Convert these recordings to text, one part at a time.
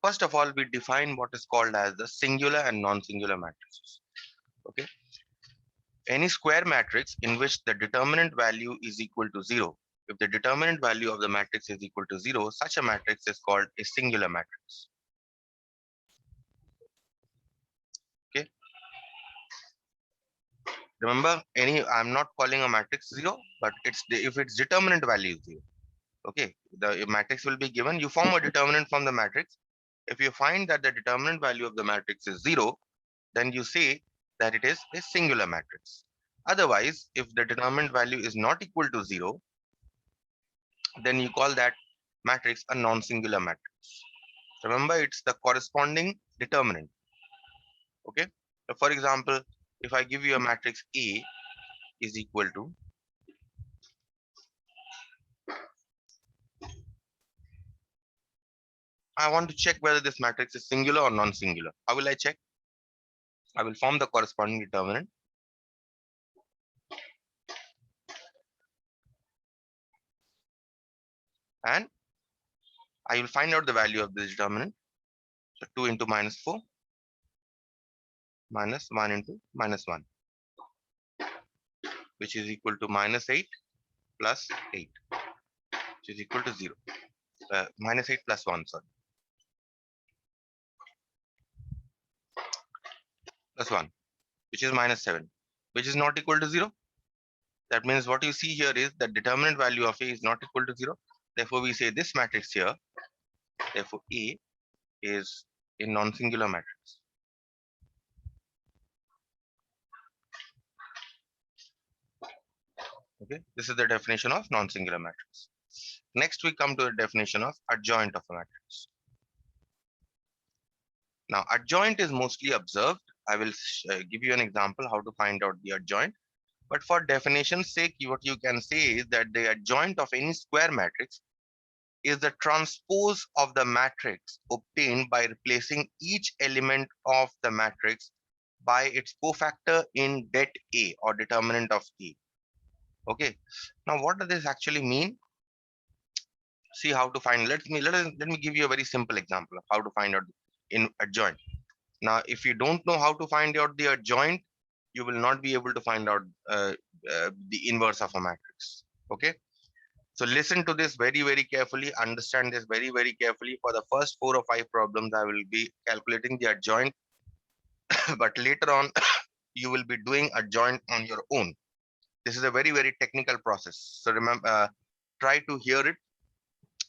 first of all, we define what is called as the singular and non-singular matrices. Okay. Any square matrix in which the determinant value is equal to 0. If the determinant value of the matrix is equal to 0, such a matrix is called a singular matrix. Okay. Remember, I'm not calling a matrix 0, but if its determinant value is 0. Okay. The matrix will be given. You form a determinant from the matrix. If you find that the determinant value of the matrix is 0, then you say that it is a singular matrix. Otherwise, if the determinant value is not equal to 0, then you call that matrix a non-singular matrix. Remember, it's the corresponding determinant. Okay. So for example, if I give you a matrix A is equal to, I want to check whether this matrix is singular or non-singular. How will I check? I will form the corresponding determinant. And I will find out the value of this determinant. So 2 into minus 4 minus 1 into minus 1, which is equal to minus 8 plus 8, which is equal to 0. Minus 8 plus 1, sorry. Plus 1, which is minus 7, which is not equal to 0. That means what you see here is the determinant value of A is not equal to 0. Therefore, we say this matrix here, therefore A is a non-singular matrix. Okay, this is the definition of non-singular matrix. Next, we come to the definition of adjoint of a matrix. Now, adjoint is mostly observed. I will give you an example how to find out the adjoint. But for definition's sake, what you can say is that the adjoint of any square matrix is the transpose of the matrix obtained by replacing each element of the matrix by its cofactor in det A or determinant of A. Okay. Now, what does this actually mean? See how to find. Let me give you a very simple example of how to find out in adjoint. Now, if you don't know how to find out the adjoint, you will not be able to find out the inverse of a matrix. Okay. So listen to this very, very carefully. Understand this very, very carefully. For the first 4 or 5 problems, I will be calculating the adjoint, but later on, you will be doing adjoint on your own. This is a very, very technical process. So remember, try to hear it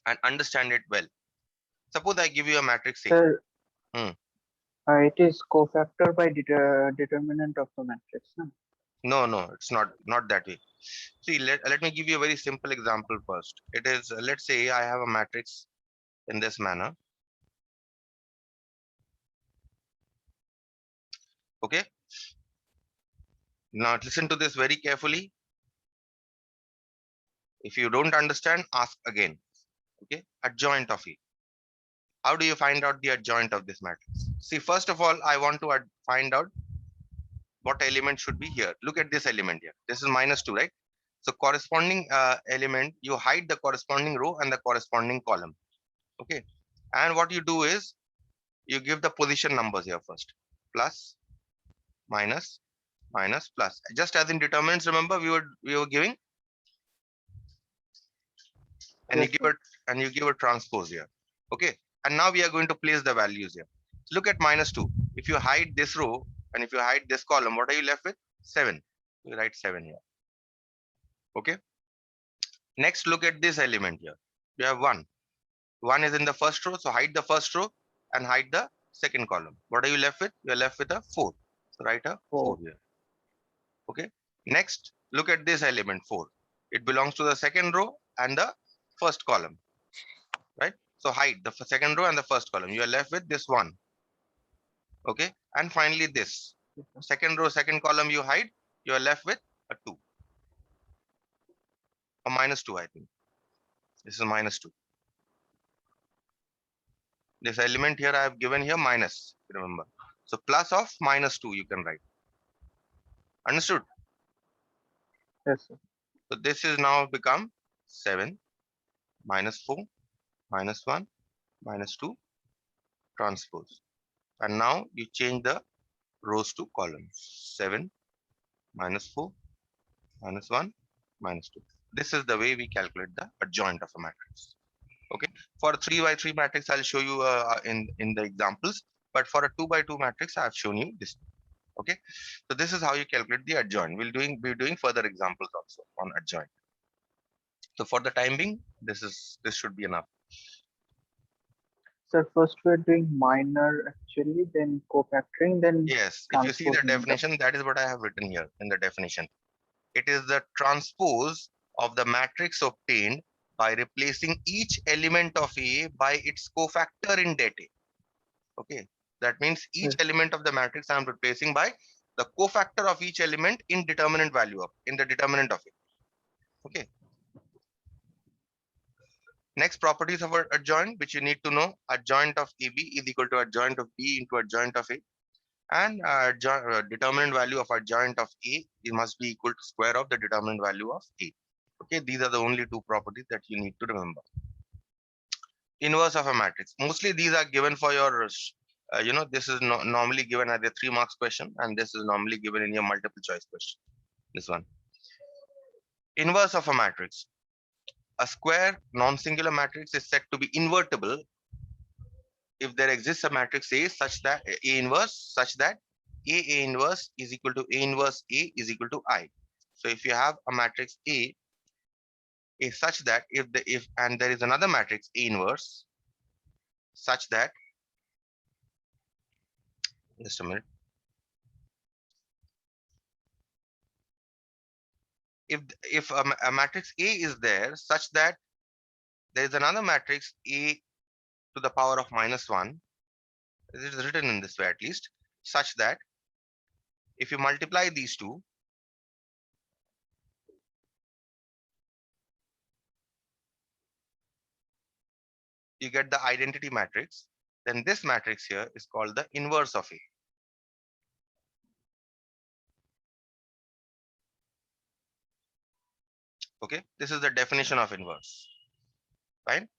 and understand it well. Suppose I give you a matrix A. Sir, Hmm. it is cofactor by determinant of the matrix. No? No, it's not that way. See, let me give you a very simple example first. It is, let's say I have a matrix in this manner. Okay. Now listen to this very carefully. If you don't understand, ask again. Okay. Adjoint of A. How do you find out the adjoint of this matrix? See, first of all, I want to find out what element should be here. Look at this element here. This is minus 2, right? So corresponding element, you hide the corresponding row and the corresponding column. Okay. And what you do is you give the position numbers here first. Plus, minus, minus, plus. Just as in determinants, remember we were giving, and Yes, sir. you give a transpose here. Okay. And now we are going to place the values here. So look at minus 2. If you hide this row and if you hide this column, what are you left with? 7. You write 7 here. Okay. Next, look at this element here. You have 1. 1 is in the first row, so hide the first row and hide the second column. What are you left with? You are left with a 4. So write a 4 4. here. Okay. Next, look at this element 4. It belongs to the second row and the first column, right? So hide the second row and the first column. You are left with this 1. Okay. And finally this Yes, sir. second row, second column you hide, you are left with a 2. A minus 2, I think. This is minus 2. This element here I have given here minus, remember. So plus of minus 2 you can write. Understood? Yes, sir. So this is now become 7 minus 4 minus 1 minus 2 transpose. And now you change the rows to columns. 7 minus 4 minus 1 minus 2. This is the way we calculate the adjoint of a matrix. Okay, for a 3 by 3 matrix I'll show you in the examples, but for a 2 by 2 matrix I've shown you this. Okay, so this is how you calculate the adjoint. We'll be doing further examples also on adjoint. So for the time being, this should be enough. So first we're doing minor actually, then cofactoring, then Yes, if you see the transposing it. definition, that is what I have written here in the definition. It is the transpose of the matrix obtained by replacing each element of A by its cofactor in det A. Okay, that means each Yes. element of the matrix I am replacing by the cofactor of each element in determinant value of in the determinant of it. Okay. Next properties of our adjoint, which you need to know: adjoint of AB is equal to adjoint of B into adjoint of A, and determinant value of adjoint of A it must be equal to square of the determinant value of A. Okay, these are the only two properties that you need to remember. Inverse of a matrix. Mostly these are given for your, this is normally given as a 3 marks question, and this is normally given in your multiple choice question. This one. Inverse of a matrix. A square non-singular matrix is said to be invertible if there exists a matrix A such that A inverse such that A inverse is equal to A inverse A is equal to I. So if you have a matrix A is such that if and there is another matrix A inverse such that, just a minute, if a matrix A is there such that there is another matrix A to the power of -1, it is written in this way at least, such that if you multiply these two, you get the identity matrix, then this matrix here is called the inverse of A. Okay, this is the definition of inverse. Fine.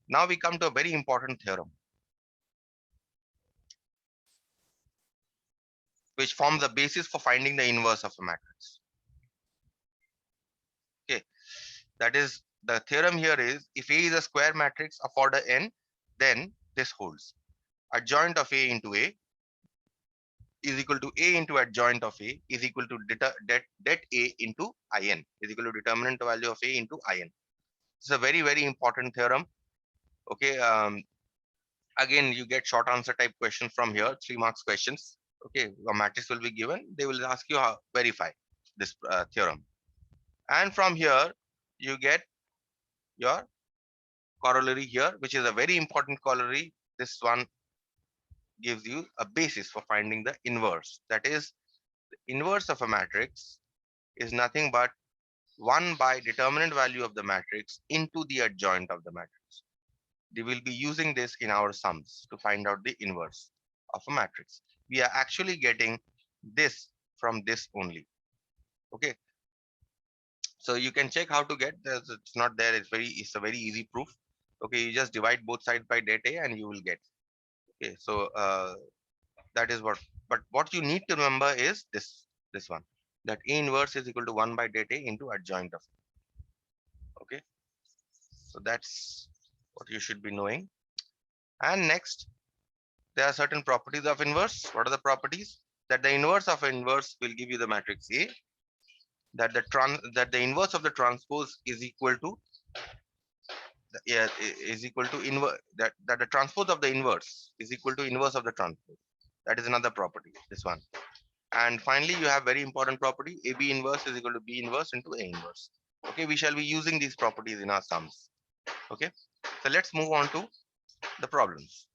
Now we come to a very important theorem, which forms the basis for finding the inverse of a matrix. Okay, that is, the theorem here is, if A is a square matrix of order n, then this holds. Adjoint of A into A is equal to A into adjoint of A is equal to det A into In is equal to determinant value of A into In. It's a very, very important theorem. Okay, again, you get short answer type questions from here, 3 marks questions. Okay, a matrix will be given. They will ask you how verify this theorem. And from here, you get your corollary here, which is a very important corollary. This one gives you a basis for finding the inverse. That is, the inverse of a matrix is nothing but 1 by determinant value of the matrix into the adjoint of the matrix. We will be using this in our sums to find out the inverse of a matrix. We are actually getting this from this only. Okay. So you can check how to get this. It's not there. It's a very easy proof. Okay. You just divide both sides by det A and you will get. Okay. So that is but what you need to remember is this one, that A inverse is equal to 1 by det A into adjoint of. Okay. So that's what you should be knowing. And next, there are certain properties of inverse. What are the properties? That the inverse of inverse will give you the matrix A, that the inverse of the transpose is equal to that the transpose of the inverse is equal to inverse of the transpose. That is another property, this one. And finally, you have very important property, AB inverse is equal to B inverse into A inverse. Okay, we shall be using these properties in our sums. Okay, so let's move on to the problems.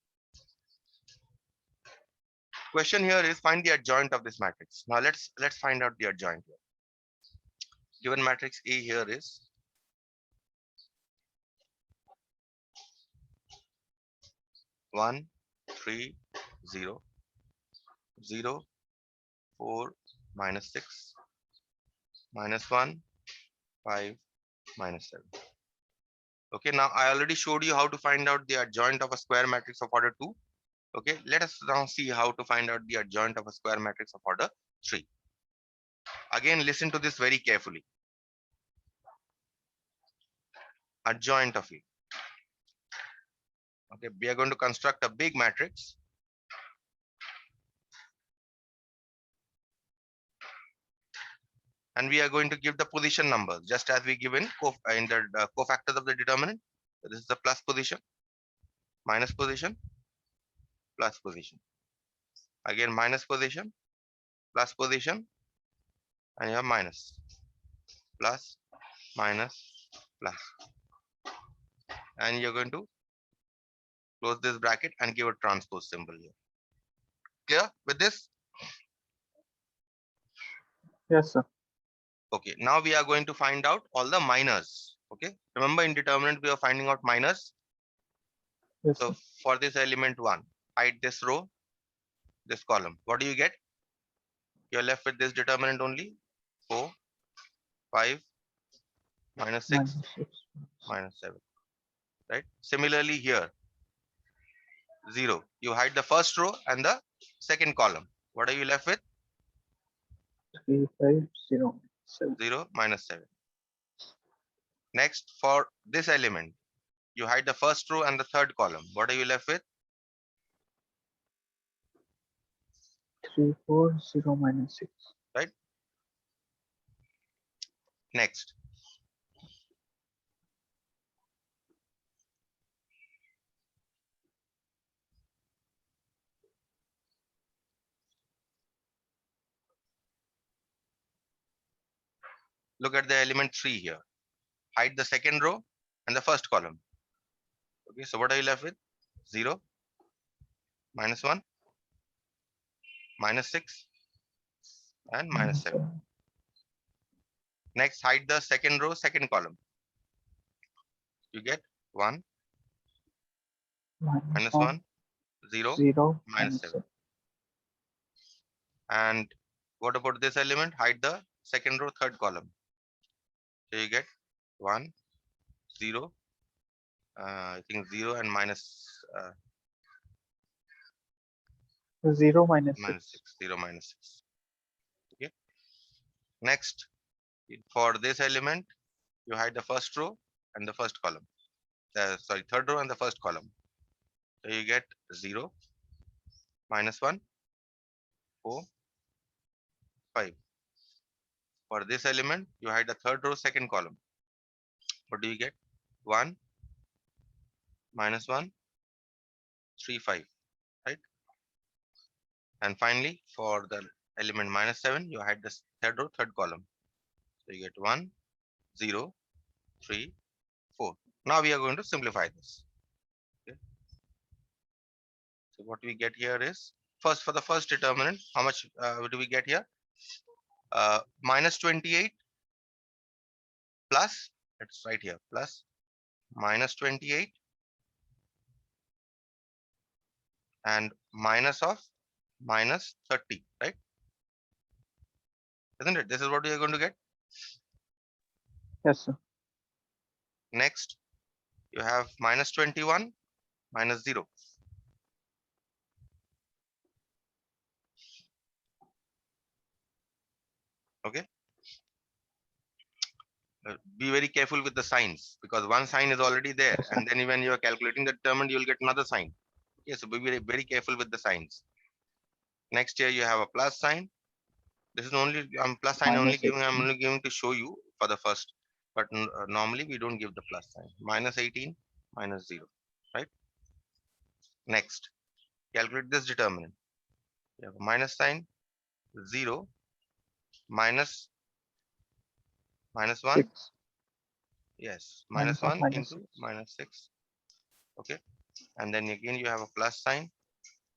Question here is, find the adjoint of this matrix. Now let's find out the adjoint here. Given matrix A here is 1, 3, 0, 0, 4, -6, -1, 5, -7. Okay, now I already showed you how to find out the adjoint of a square matrix of order 2. Okay, let us now see how to find out the adjoint of a square matrix of order 3. Again, listen to this very carefully. Adjoint of it. Okay, we are going to construct a big matrix. And we are going to give the position numbers just as we give in the cofactors of the determinant. So this is the plus position, minus position, plus position. Again, minus position, plus position, and you have minus, plus, minus, plus. And you're going to close this bracket and give a transpose symbol here. Clear with this? Yes, sir. Okay, now we are going to find out all the minors. Okay, remember in determinant we are finding out minors. Yes, So sir. for this element 1, hide this row, this column. What do you get? You're left with this determinant only. 4, 5, minus 6, Minus 6. minus 7. Right? Similarly here, 0. You hide the first row and the second column. What are you left with? 3, 5, 0, 7. 0, minus 7. Next, for this element, you hide the first row and the third column. What are you left with? 3, 4, 0, minus 6. Right? Next. Look at the element 3 here. Hide the second row and the first column. Okay, so what are you left with? 0, minus 1, minus 6, and minus 7. Next, hide the second row, second column. You get 1, minus 1, 0, 0, minus 7. And what about this element? Hide the second row, third column. So you get 1, 0, I think 0 and minus 0, minus 6, 0, minus 6. Okay. Next, for this element, you hide the first row and the first column. Sorry, third row and the first column. So you get 0, minus 1, 4, 5. For this element, you hide the third row, second column. What do you get? 1, minus 1, 3, 5. Right? And finally, for the element minus 7, you hide the third row, third column. So you get 1, 0, 3, 4. Now we are going to simplify this. Okay. So what we get here is, first for the first determinant, how much do we get here? Minus 28 plus, it's right here, plus minus 28 and minus of minus 30, right? Isn't it? This is what we are going to get. Yes, sir. Next, you have minus 21 minus 0. Okay. Be very careful with the signs because one sign is already there, Yes, sir. and then when you are calculating the determinant, you will get another sign. Okay, so be very, very careful with the signs. Next here you have a plus sign. This is only plus sign only Minus giving. I'm 18. only giving to show you for the first, but normally we don't give the plus sign. Minus 18 minus 0, right? Next, calculate this determinant. You have a minus sign, 0, minus 1. 6. Yes, Minus minus of 1 minus into 6. minus 6. Okay, and then again you have a plus sign,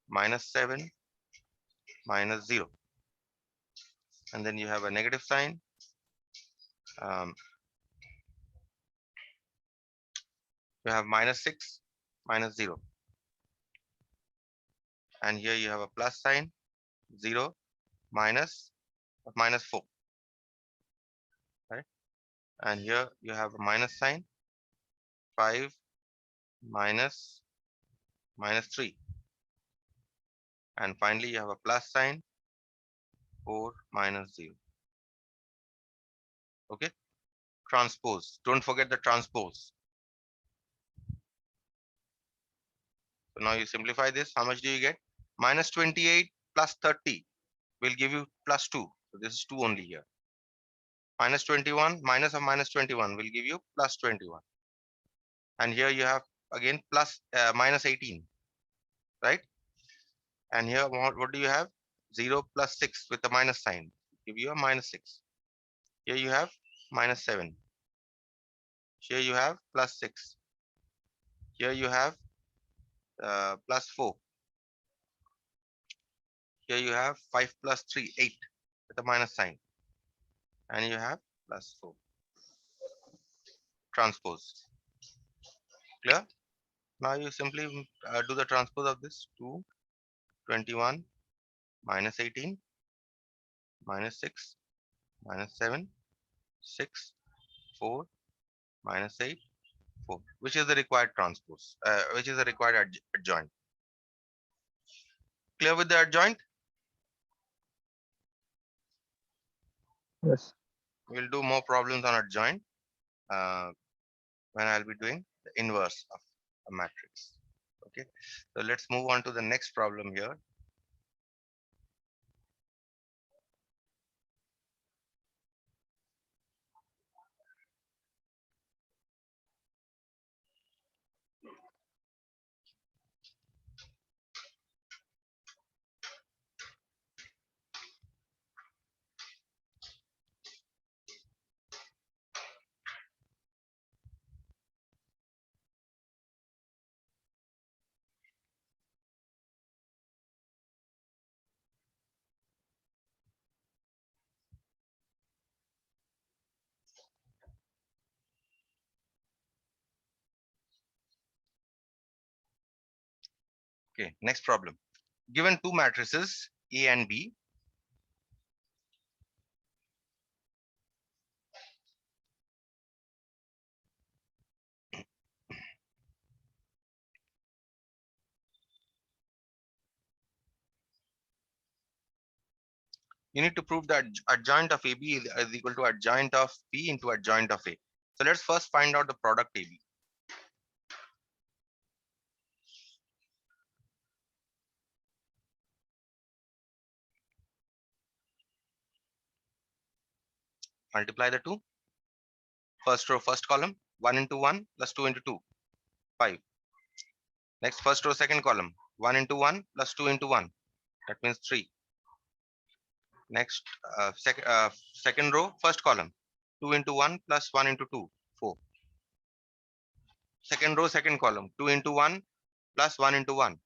minus 7 minus 0, and then you have a negative sign. You have minus 6 minus 0, and here you have a plus sign, 0 minus 4, right? And here you have a minus sign, 5 minus 3. And finally, you have a plus sign, 4 minus 0. Okay, transpose. Don't forget the transpose. So now you simplify this. How much do you get? Minus 28 plus 30 will give you plus 2. So this is 2 only here. Minus 21 minus of minus 21 will give you plus 21. And here you have again plus minus 18, right? And here what do you have? 0 plus 6 with a minus sign. Give you a minus 6. Here you have minus 7. Here you have plus 6. Here you have plus 4. Here you have 5 plus 3, 8 with a minus sign. And you have plus 4. Transpose. Clear? Now you simply do the transpose of this. 2, 21, minus 18, minus 6, minus 7, 6, 4, minus 8, 4. Which is the required transpose? Which is the required adjoint? Clear with the adjoint? Yes. We'll do more problems on adjoint when I'll be doing the inverse of a matrix. Okay, so let's move on to the next problem here. Okay, next problem. Given two matrices A and B, you need to prove that adjoint of AB is equal to adjoint of B into adjoint of A. So let's first find out the product AB. Multiply the two. First row, first column, 1 into 1 plus 2 into 2, 5. Next, first row, second column, 1 into 1 plus 2 into 1. That means 3. Next, second row, first column, 2 into 1 plus 1 into 2, 4. Second row, second column, 2 into 1 plus 1 into 1,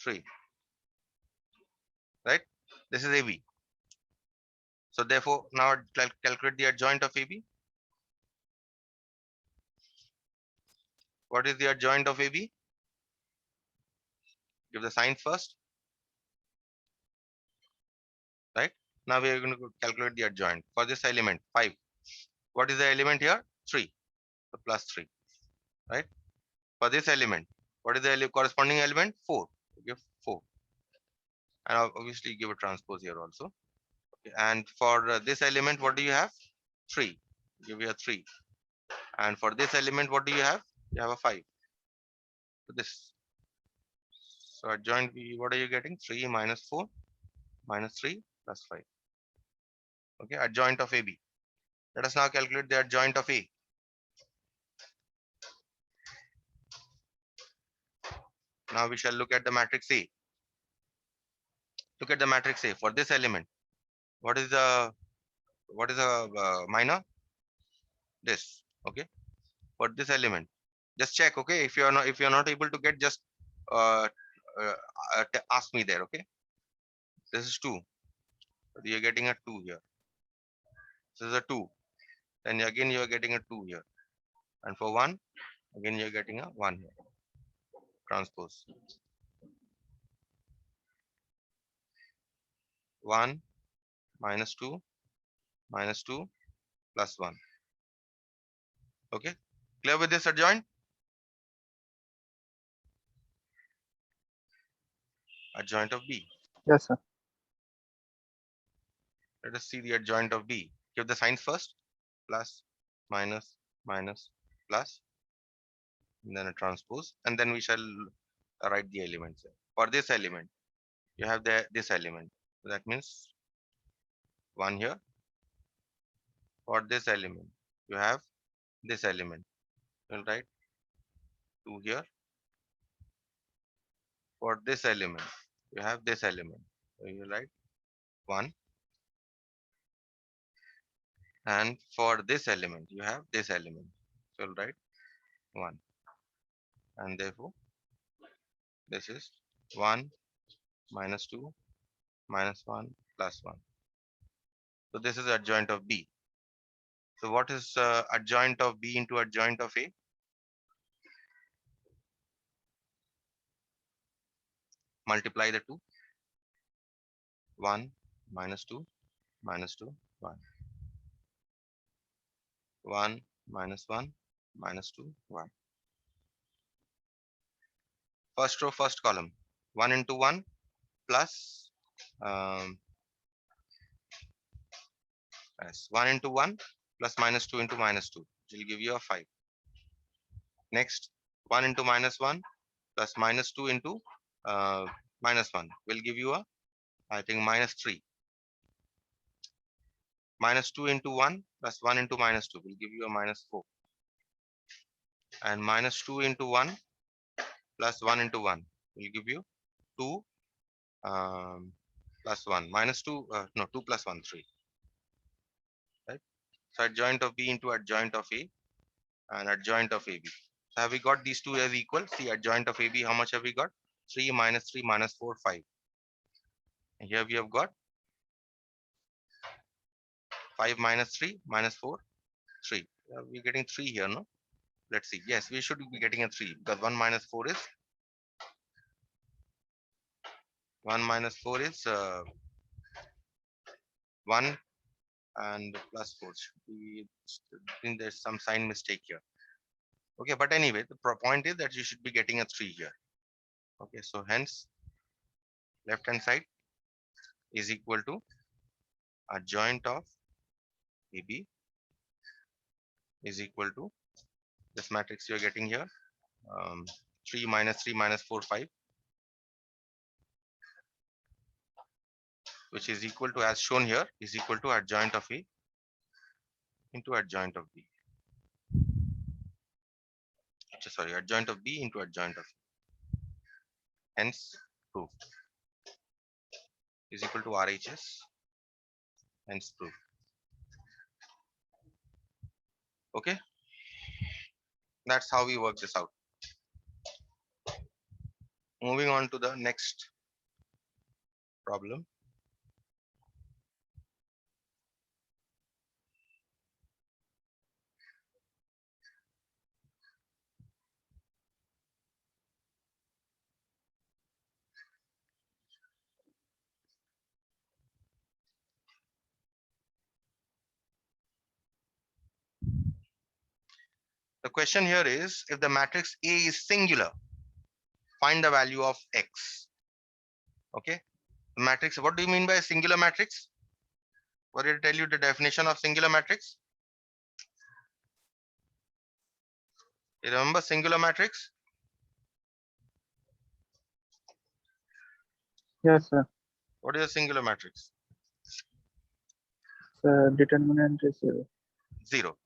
3. Right? This is AB. So therefore, now calculate the adjoint of AB. What is the adjoint of AB? Give the sign first. Right? Now we are going to calculate the adjoint for this element 5. What is the element here? 3. So plus 3. Right? For this element, what is the corresponding element? 4. Give 4. And obviously give a transpose here also. Okay. And for this element, what do you have? 3. Give you a 3. And for this element, what do you have? You have a 5. So this. So adjoint B, what are you getting? 3 minus 4 minus 3 plus 5. Okay, adjoint of AB. Let us now calculate the adjoint of A. Now we shall look at the matrix A. Look at the matrix A for this element. What is the minor? This. Okay. For this element, just check. Okay, if you are not able to get, just uh, ask me there. Okay. This is 2. So you're getting a 2 here. This is a 2. Then again you are getting a 2 here. And for 1, again you're getting a 1 here. Transpose. 1 minus 2 minus 2 plus 1. Okay. Clear with this adjoint? adjoint of B. Yes, sir. Let us see the adjoint of B. Give the signs first. Plus, minus, minus, plus, and then a transpose, and then we shall write the elements. For this element, you have this element. That means 1 here. For this element, you have this element. You'll write 2 here. For this element, you have this element. So you write 1. And for this element, you have this element. So you'll write 1. And therefore, this is 1 minus 2 minus 1 plus 1. So this is adjoint of B. So what is adjoint of B into adjoint of A? Multiply the two. 1 minus 2 minus 2 1. 1 minus 1 minus 2 1. First row, first column. 1 into 1 plus yes, 1 into 1 plus minus 2 into minus 2, which will give you a 5. Next, 1 into minus 1 plus minus 2 into minus 1 will give you a, I think, minus 3. Minus 2 into 1 plus 1 into minus 2 will give you a minus 4. And minus 2 into 1 plus 1 into 1 will give you 2 plus 1. Minus 2, no, 2 plus 1, 3. Right? So adjoint of B into adjoint of A and adjoint of AB. So have we got these two as equal? See, adjoint of AB, how much have we got? 3 minus 3 minus 4, 5. And here we have got 5 minus 3 minus 4, 3. We're getting 3 here, no? Let's see. Yes, we should be getting a 3 because 1 minus 4 is 1 and plus 4. I think there's some sign mistake here. Okay, but anyway, the point is that you should be getting a 3 here. Okay, so hence left hand side is equal to adjoint of AB is equal to this matrix you're getting here, 3 minus 3 minus 4, 5, which is equal to, as shown here, is equal to adjoint of A into adjoint of B. Sorry, adjoint of B into adjoint of A. Hence, proof is equal to RHS. Hence, proof. Okay, that's how we work this out. Moving on to the next problem. The question here is, if the matrix A is singular, find the value of X. Okay, the matrix, what do you mean by a singular matrix? What did I tell you the definition of singular matrix? You remember singular matrix? Yes, sir. What is a singular matrix? Determinant is 0. 0.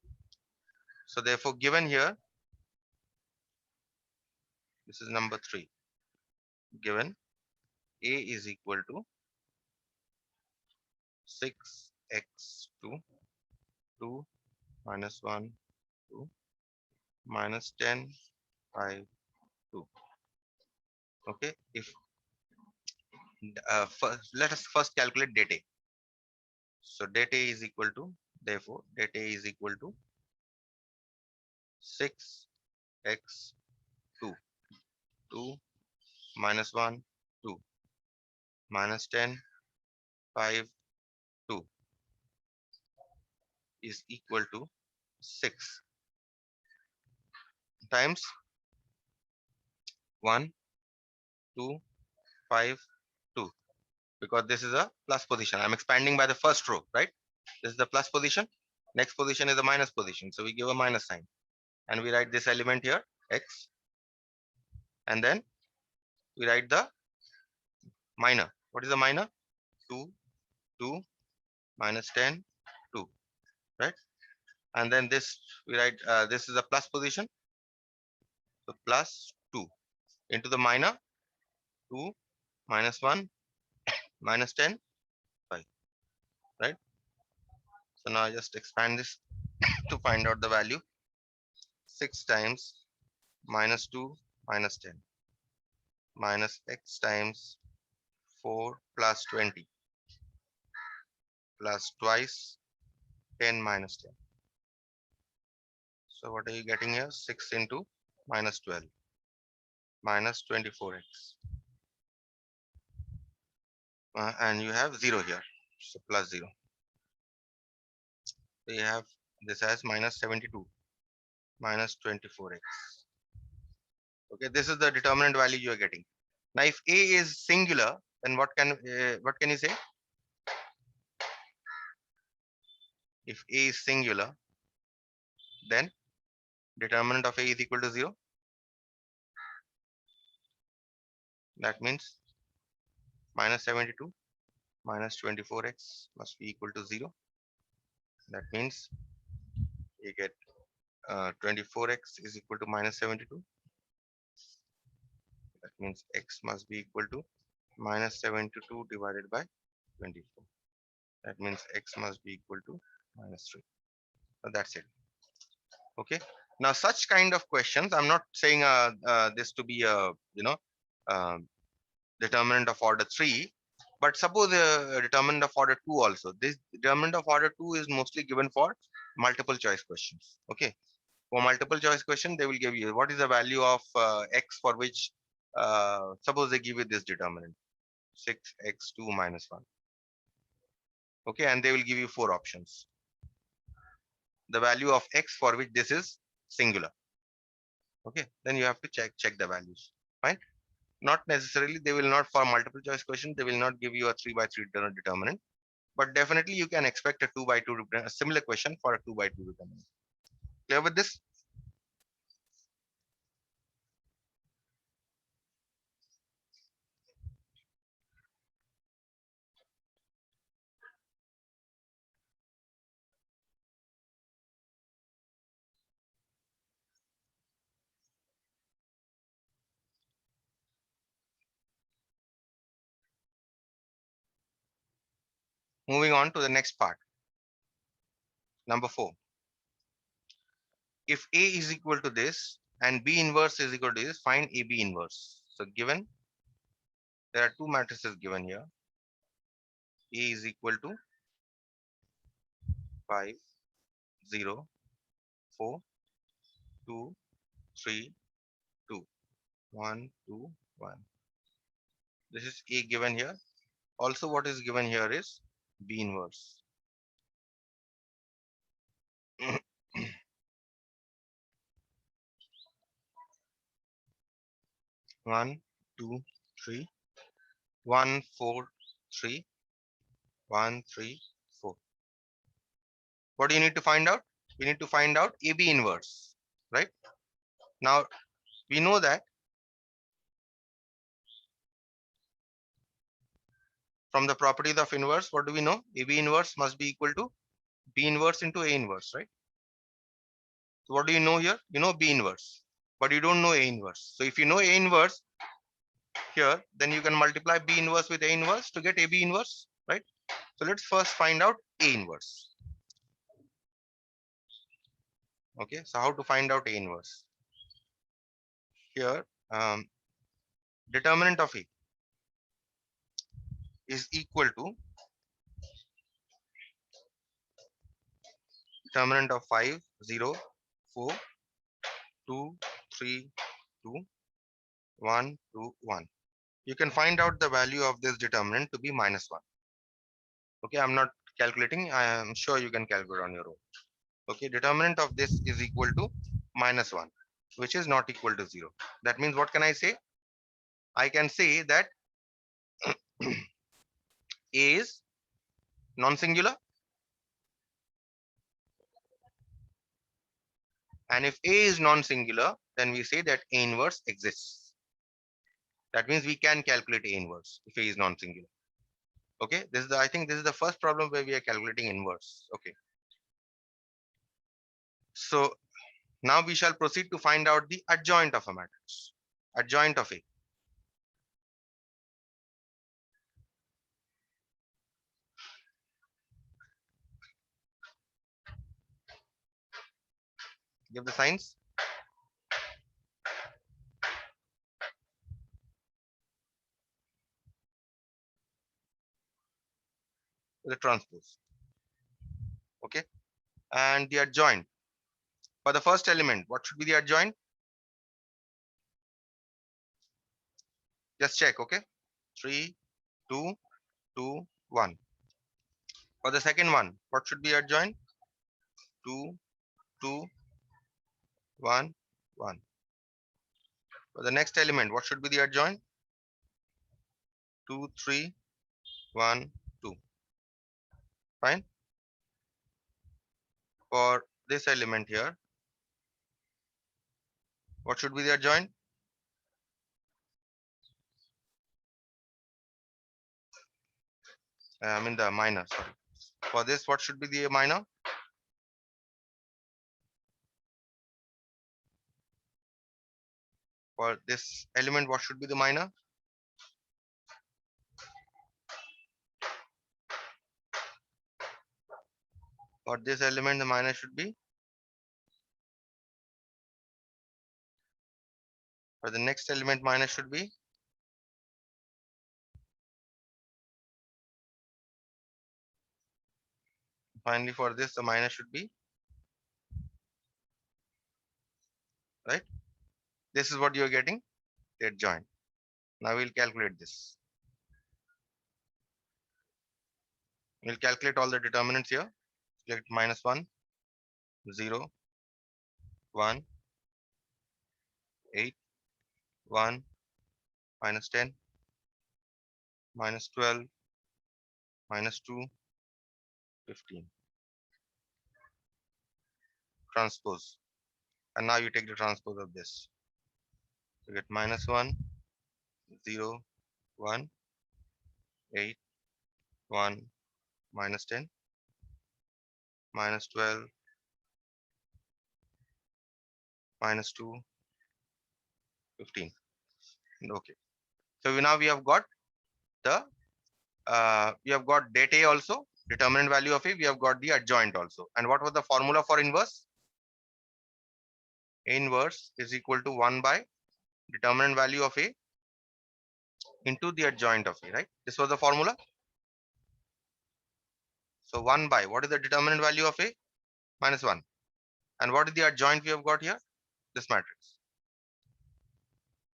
So therefore, given here, this is number 3. Given A is equal to 6x2, 2 minus 1, 2 minus 10, 5, 2. Okay, if let us first calculate det A. So det A is equal to, therefore, det A is equal to 6x2, 2 minus 1, 2 minus 10, 5, 2 is equal to 6 times 1, 2, 5, because this is a plus position. I'm expanding by the first row, right? This is the plus position. Next position is the minus position. So we give a minus sign and we write this element here, x, and then we write the minor. What is the minor? 2, 2, minus 10, 2, right? And then this we write, this is a plus position. So plus 2 into the minor, 2, minus 1, minus 10, 5, right? So now I just expand this to find out the value. 6 times minus 2 minus 10 minus x times 4 plus 20 plus twice 10 minus 10. So what are you getting here? 6 into minus 12 minus 24x. And you have 0 here. So plus 0. So you have this as minus 72 minus 24x. Okay, this is the determinant value you are getting. Now, if a is singular, then what can you say? If a is singular, then determinant of a is equal to 0. That means minus 72 minus 24x must be equal to 0. That means you get 24x is equal to minus 72. That means x must be equal to minus 72 divided by 24. That means x must be equal to minus 3. So that's it. Okay. Now, such kind of questions, I'm not saying this to be a determinant of order 3, but suppose a determinant of order 2 also. This determinant of order 2 is mostly given for multiple choice questions. Okay. For multiple choice question, they will give you what is the value of x for which, suppose they give you this determinant 6x2 minus 1. Okay, and they will give you 4 options. The value of x for which this is singular. Okay, then you have to check the values. Fine. Not necessarily, they will not, for multiple choice question, they will not give you a 3 by 3 determinant, but definitely you can expect a 2 by 2, a similar question for a 2 by 2 determinant. Clear with this? Moving on to the next part. Number 4. If A is equal to this and B inverse is equal to this, find AB inverse. So given, there are two matrices given here. A is equal to 5, 0, 4, 2, 3, 2, 1, 2, 1. This is A given here. Also, what is given here is B inverse. 1, 2, 3, 1, 4, 3, 1, 3, 4. What do you need to find out? We need to find out AB inverse, right? Now, we know that from the properties of inverse, what do we know? AB inverse must be equal to B inverse into A inverse, right? So what do you know here? You know B inverse, but you don't know A inverse. So if you know A inverse here, then you can multiply B inverse with A inverse to get AB inverse, right? So let's first find out A inverse. Okay, so how to find out A inverse? Here, determinant of A is equal to determinant of 5, 0, 4, 2, 3, 2, 1, 2, 1. You can find out the value of this determinant to be minus 1. Okay, I'm not calculating. I am sure you can calculate on your own. Okay, determinant of this is equal to minus 1, which is not equal to 0. That means what can I say? I can say that A is non-singular, and if A is non-singular, then we say that A inverse exists. That means we can calculate A inverse if A is non-singular. Okay, this is I think this is the first problem where we are calculating inverse. Okay, so now we shall proceed to find out the adjoint of a matrix. Adjoint of A. Give the signs. The transpose. Okay, and the adjoint. For the first element, what should be the adjoint? Just check, okay? 3, 2, 2, 1. For the second one, what should be adjoint? 2, 2, 1, 1. For the next element, what should be the adjoint? 2, 3, 1, 2. Fine. For this element here, what should be the adjoint? I mean the minor, sorry. For this, what should be the minor? For this element, what should be the minor? For this element, the minor should be. For the next element, minor should be. Finally, for this, the minor should be. Right? This is what you are getting, the adjoint. Now we'll calculate this. We'll calculate all the determinants here. Select -1, 0, 1, 8, 1, -10, -12, -2, 15. Transpose. And now you take the transpose of this. You get -1, 0, 1, 8, 1, -10, -12, -2, 15. Okay. So now we have got the we have got det A also, determinant value of A. We have got the adjoint also. And what was the formula for inverse? A inverse is equal to 1 by determinant value of A into the adjoint of A, right? This was the formula. So 1 by, what is the determinant value of A? -1. And what is the adjoint we have got here? This matrix.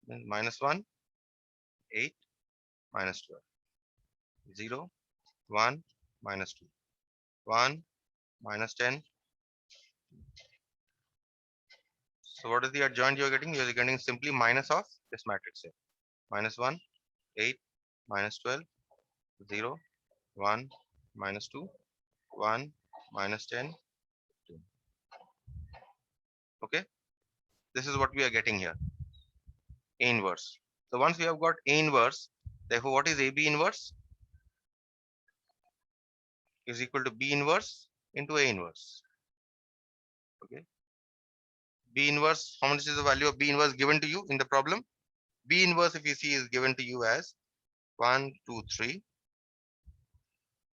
-1, 8, -12. 0, 1, -2. 1, -10. So what is the adjoint you are getting? You are getting simply minus of this matrix here. -1, 8, -12, 0, 1, -2, 1, -10, 2. Okay. This is what we are getting here. A inverse. So once we have got A inverse, therefore what is AB inverse? Is equal to B inverse into A inverse. Okay. B inverse, how much is the value of B inverse given to you in the problem? B inverse, if you see, is given to you as 1, 2, 3,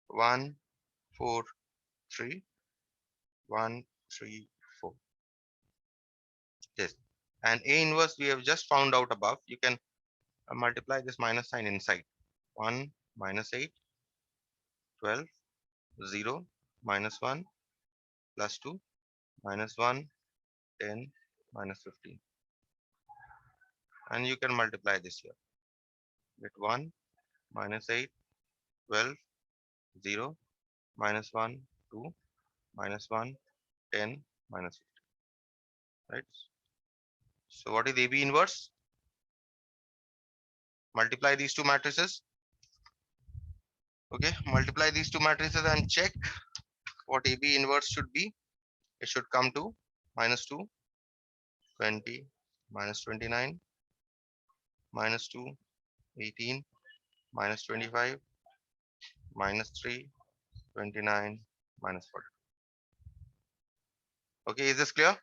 1, 4, 3, 1, 3, 4. This. And A inverse we have just found out above. You can multiply this minus sign inside. 1, -8, 12, 0, -1, +2, -1, 10, -15. And you can multiply this here. Get 1, -8, 12, 0, -1, 2, -1, 10, -15. Right? So what is AB inverse? Multiply these two matrices. Okay, multiply these two matrices and check what AB inverse should be. It should come to minus 2, 20, minus 29, minus 2, 18, minus 25, minus 3, 29, minus 40. Okay, is this clear?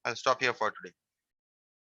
I'll stop here for today.